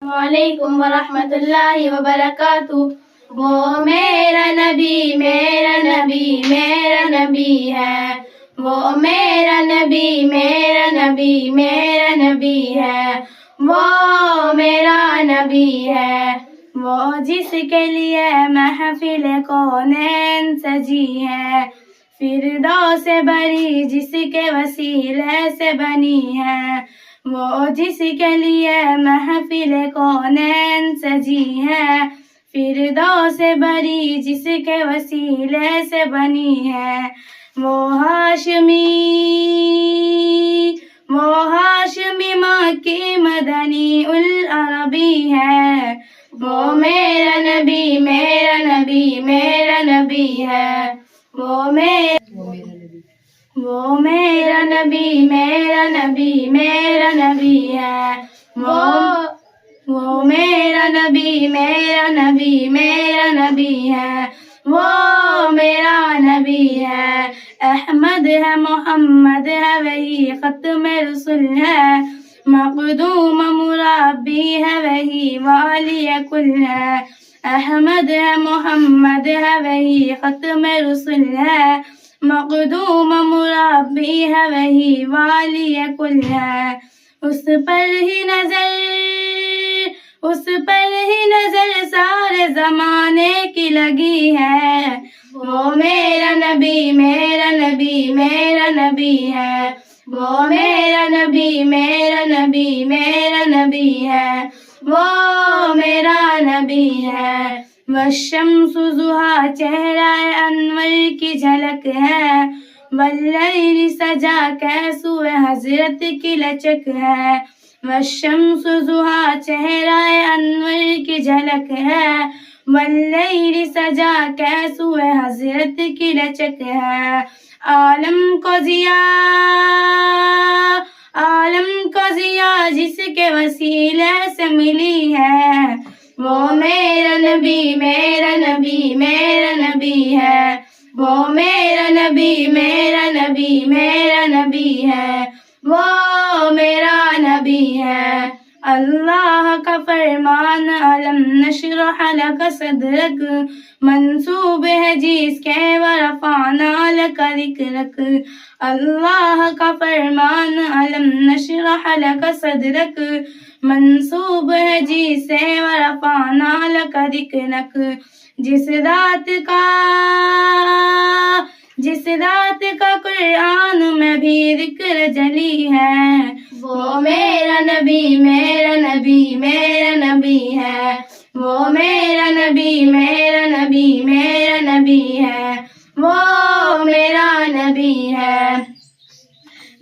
وعلیکم ورحمۃ اللہ وبرکاتہ۔ وہ میرا نبی میرا نبی میرا نبی ہے، وہ میرا نبی میرا نبی میرا نبی ہے، وہ میرا نبی ہے، وہ جس کے لیے محفل کونین سجی ہے، فردوس بری جس کے وسیلے سے بنی ہے، وہ جس کے لیے محفل کونین سجی ہے، فردوس بری جس کے وسیلے سے بنی ہے، وہ ہاشمی مکی مدنی العربی ہے، وہ میرا نبی میرا نبی میرا نبی ہے، وہ میرا نبی میرا نبی میرا نبی ہے، وہ میرا نبی میرا نبی میرا نبی ہے، وہ میرا نبی ہے، احمد ہے محمد ہے وہی ختم رسول ہے، مقدوم مربی ہے وہی والی کل ہے، احمد ہے محمد ہے وہی ختم رسول ہے، مقدوم مربی ہے وہی والی کل ہے، اس پر ہی نظر سارے زمانے کی لگی ہے، وہ میرا نبی میرا نبی میرا نبی ہے، وہ میرا نبی میرا نبی میرا نبی ہے، وہ میرا نبی ہے، والشمس ضحیٰ چہرہ انور کی جھلک ہے، واللیل سجا کیسو حضرت کی لچک ہے، والشمس ضحیٰ چہرہ انور کی جھلک ہے، واللیل سجا کیسو حضرت کی لچک ہے، عالم کو ضیاء جس کے وسیلے سے ملی ہے، وہ میرا نبی میرا نبی میرا نبی ہے، وہ میرا نبی میرا نبی میرا نبی ہے، وہ میرا نبی ہے، اللہ کا فرمان علم نشرح لک صدرک، منسوب ہے جس کے ورفعنا لک ذکرک، اللہ کا فرمان علم نشرح لک صدرک، منسوب ہے جس سے ورفعنا لک ذکرک، جس ذات کا قرآن میں بھی ذکر جلی ہے، وہ میرا نبی میرا نبی میرا نبی ہے، وہ میرا نبی میرا نبی میرا نبی ہے، وہ میرا نبی ہے،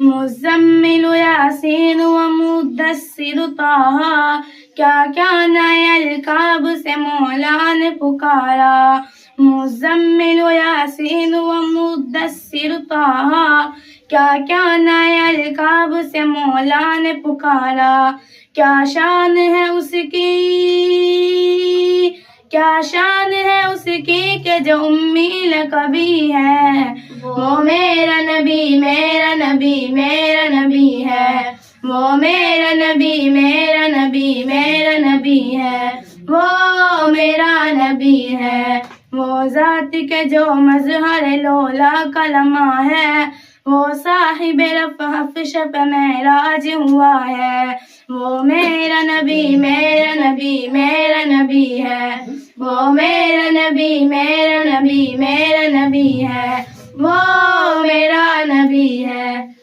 مزمل یاسین و مدثر طٰہٰ، کیا کیا نئے القاب سے مولا نے پکارا، مزمل یاسین و مدثر طٰہٰ، کیا کیا نئے القاب سے مولا نے پکارا، کیا شان ہے اس کی کہ جو امی لقبی ہے، وہ میرا نبی میرا نبی میرا نبی ہے، وہ میرا نبی میرا نبی میرا نبی ہے، وہ میرا نبی ہے، وہ ذات کے جو مظہر لولا کا لمحہ ہے، وہ صاحب رفع شب معراج ہوا ہے، وہ میرا نبی میرا نبی میرا نبی ہے، وہ میرا نبی میرا نبی میرا نبی ہے، وہ میرا نبی ہے۔